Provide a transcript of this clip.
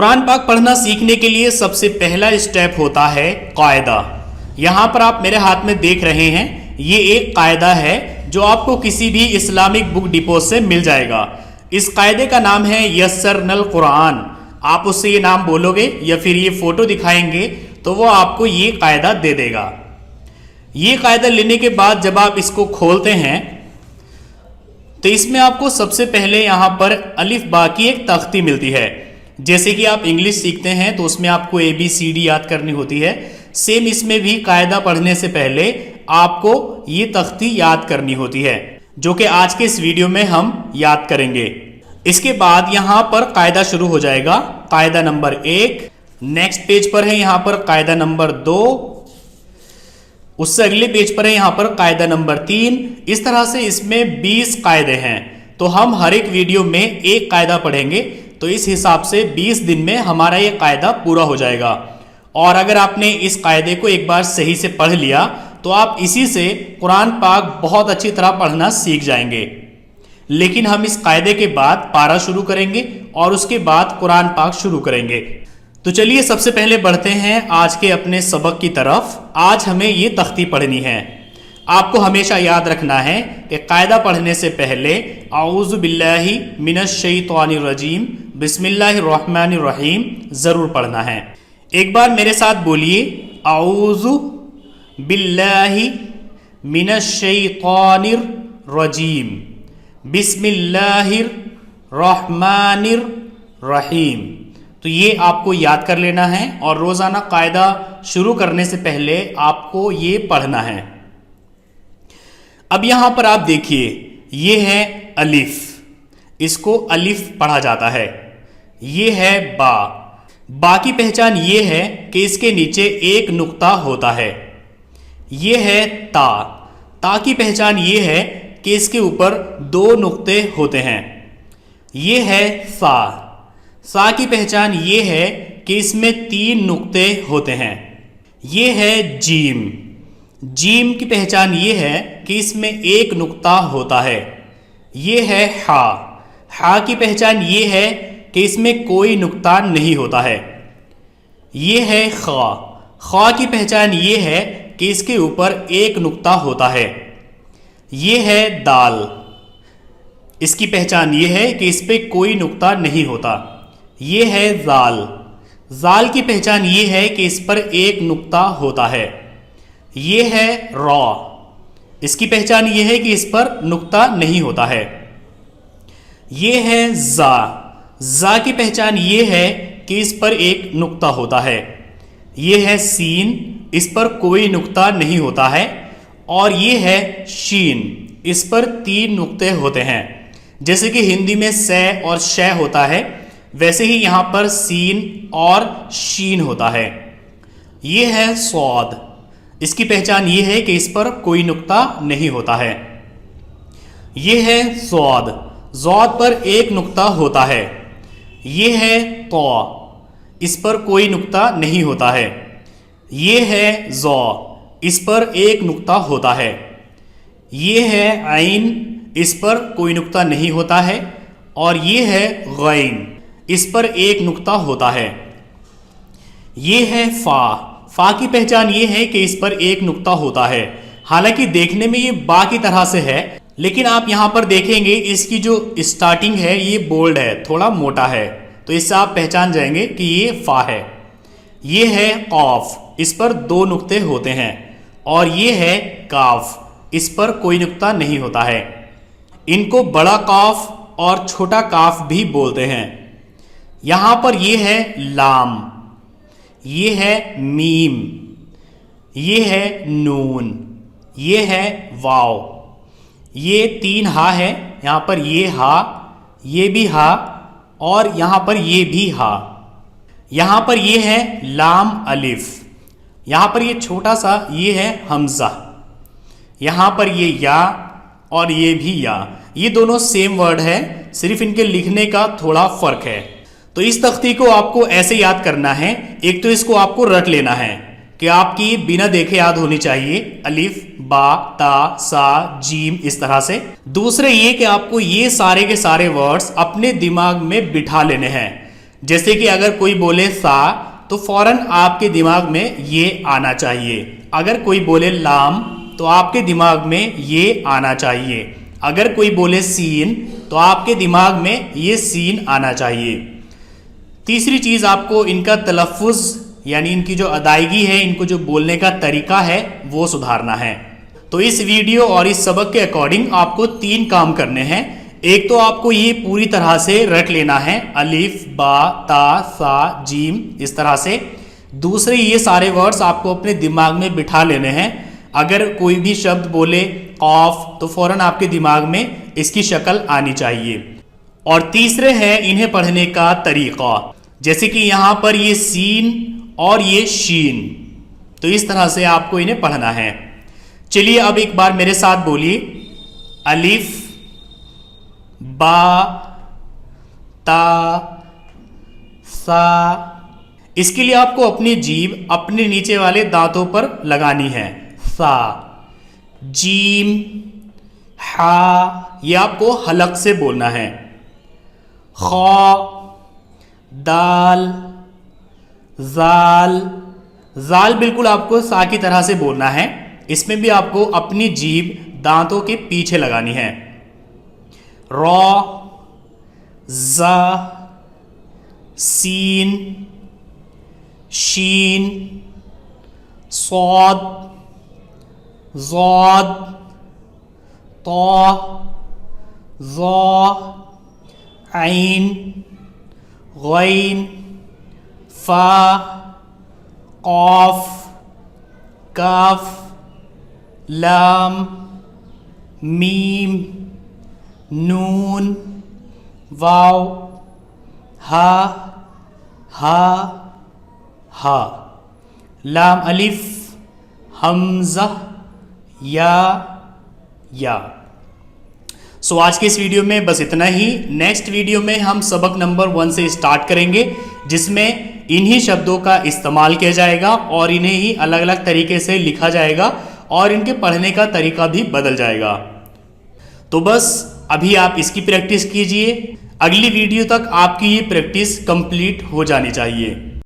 कुरान पाक पढ़ना सीखने के लिए सबसे पहला स्टेप होता है कायदा। यहाँ पर आप मेरे हाथ में देख रहे हैं, ये एक कायदा है जो आपको किसी भी इस्लामिक बुक डिपो से मिल जाएगा। इस कायदे का नाम है यस्सरनल कुरान। आप उससे ये नाम बोलोगे या फिर ये फोटो दिखाएंगे तो वो आपको ये कायदा दे देगा। ये कायदा लेने के बाद जब आप इसको खोलते हैं तो इसमें आपको सबसे पहले यहाँ पर अलिफ बा की एक तख्ती मिलती है। जैसे कि आप इंग्लिश सीखते हैं तो उसमें आपको ABCD याद करनी होती है, सेम इसमें भी कायदा पढ़ने से पहले आपको ये तख्ती याद करनी होती है, जो कि आज के इस वीडियो में हम याद करेंगे। इसके बाद यहाँ पर कायदा शुरू हो जाएगा। कायदा नंबर 1 नेक्स्ट पेज पर है, यहाँ पर कायदा नंबर 2, उससे अगले पेज पर है यहाँ पर कायदा नंबर 3। इस तरह से इसमें 20 कायदे हैं। तो हम हर एक वीडियो में एक कायदा पढ़ेंगे, तो इस हिसाब से 20 दिन में हमारा ये कायदा पूरा हो जाएगा। और अगर आपने इस कायदे को एक बार सही से पढ़ लिया तो आप इसी से कुरान पाक बहुत अच्छी तरह पढ़ना सीख जाएंगे। लेकिन हम इस कायदे के बाद पारा शुरू करेंगे और उसके बाद कुरान पाक शुरू करेंगे। तो चलिए सबसे पहले बढ़ते हैं आज के अपने सबक की तरफ। आज हमें ये तख्ती पढ़नी है। आपको हमेशा याद रखना है कि कायदा पढ़ने से पहले आऊज़ु बिल्लाहि मिनश शैतानिर रजीम बिस्मिल्लाहिर रहमानिर रहीम ज़रूर पढ़ना है। एक बार मेरे साथ बोलिए, आऊज़ु बिल्लाहि मिनश शैतानिर रजीम बिस्मिल्लाहिर रहमानिर रहीम। तो ये आपको याद कर लेना है और रोज़ाना कायदा शुरू करने से पहले आपको ये पढ़ना है। अब यहाँ पर आप देखिए, ये है अलिफ, इसको अलिफ पढ़ा जाता है। ये है बा, बा की पहचान ये है कि इसके नीचे एक नुक्ता होता है। ये है ता, ता की पहचान ये है कि इसके ऊपर 2 नुक्ते होते हैं। ये है सा, सा की पहचान ये है कि इसमें 3 नुक्ते होते हैं। ये है जीम, जीम की पहचान ये है कि इसमें एक नुक्ता होता है। ये है हा, हा की पहचान ये है कि इसमें कोई नुक्ता नहीं होता है। ये है खा, खा की पहचान ये है कि इसके ऊपर एक नुक्ता होता है। ये है दाल, इसकी पहचान ये है कि इस पर कोई नुक्ता नहीं होता। ये है जाल, जाल की पहचान ये है कि इस पर एक नुक्ता होता है। ये है रॉ, इसकी पहचान ये है कि इस पर नुक्ता नहीं होता है। ये है जा, जा की पहचान ये है कि इस पर एक नुक्ता होता है। ये है सीन, इस पर कोई नुक्ता नहीं होता है। और ये है शीन, इस पर 3 नुक्ते होते हैं। जैसे कि हिंदी में से और शय होता है, वैसे ही यहाँ पर सीन और शीन होता है। ये है सौद, इसकी पहचान ये है कि इस पर कोई नुक्ता नहीं होता है। ये है सौद, जौद पर एक नुक्ता होता है। ये है तो, इस पर कोई नुक्ता नहीं होता है। ये है जौ, इस पर एक नुक्ता होता है। ये है आइन, इस पर कोई नुक्ता नहीं होता है। और ये है गैन, इस पर एक नुक्ता होता है। ये है फा, फा की पहचान ये है कि इस पर एक नुक्ता होता है। हालांकि देखने में ये बा की तरह से है, लेकिन आप यहाँ पर देखेंगे इसकी जो स्टार्टिंग है ये बोल्ड है, थोड़ा मोटा है, तो इससे आप पहचान जाएंगे कि ये फा है। ये है कौफ, इस पर 2 नुक्ते होते हैं। और ये है काफ, इस पर कोई नुक्ता नहीं होता है। इनको बड़ा काफ और छोटा काफ भी बोलते हैं। यहाँ पर ये है लाम, ये है मीम, ये है नून, ये है वाव। ये 3 हा है, यहाँ पर ये हा, ये भी हा और यहाँ पर ये भी हा। यहाँ पर ये है लाम अलिफ, यहाँ पर ये छोटा सा ये है हमजा। यहाँ पर ये या और ये भी या, ये दोनों सेम वर्ड है, सिर्फ इनके लिखने का थोड़ा फर्क है। तो इस तख्ती को आपको ऐसे याद करना है। एक तो इसको आपको रट लेना है कि आपकी बिना देखे याद होनी चाहिए, अलिफ बा ता सा जीम, इस तरह से। दूसरे ये कि आपको ये सारे के सारे वर्ड्स अपने दिमाग में बिठा लेने हैं। जैसे कि अगर कोई बोले सा तो फौरन आपके दिमाग में ये आना चाहिए। अगर कोई बोले लाम तो आपके दिमाग में ये आना चाहिए। अगर कोई बोले सीन तो आपके दिमाग में ये सीन आना चाहिए। तीसरी चीज़, आपको इनका तलफ़ुज़ यानी इनकी जो अदायगी है, इनको जो बोलने का तरीका है वो सुधारना है। तो इस वीडियो और इस सबक के अकॉर्डिंग आपको 3 काम करने हैं। एक तो आपको ये पूरी तरह से रट लेना है, अलिफ बा ता सा जीम, इस तरह से। दूसरे, ये सारे वर्ड्स आपको अपने दिमाग में बिठा लेने हैं। अगर कोई भी शब्द बोले ऑफ तो फौरन आपके दिमाग में इसकी शक्ल आनी चाहिए। और तीसरे है इन्हें पढ़ने का तरीका, जैसे कि यहाँ पर ये सीन और ये शीन, तो इस तरह से आपको इन्हें पढ़ना है। चलिए अब एक बार मेरे साथ बोलिए, अलिफ बा ता सा। इसके लिए आपको अपनी जीभ अपने नीचे वाले दांतों पर लगानी है। सा, जीम, हा, ये आपको हलक से बोलना है। खा, दाल, जाल। जाल बिल्कुल आपको सा की तरह से बोलना है। इसमें भी आपको अपनी जीभ दांतों के पीछे लगानी है। रॉ, जा, सीन, शीन, सौद, ज़ौद, तौ, ज़ौ, ऐन, गैन, फा, क़ाफ, काफ, लाम, मीम, नून, वाव, हा, हा, लाम अलिफ, हमज़ा, या। सो आज के इस वीडियो में बस इतना ही। नेक्स्ट वीडियो में हम सबक नंबर 1 से स्टार्ट करेंगे, जिसमें इन्हीं शब्दों का इस्तेमाल किया जाएगा और इन्हें ही अलग अलग तरीके से लिखा जाएगा और इनके पढ़ने का तरीका भी बदल जाएगा। तो बस अभी आप इसकी प्रैक्टिस कीजिए। अगली वीडियो तक आपकी ये प्रैक्टिस कंप्लीट हो जानी चाहिए।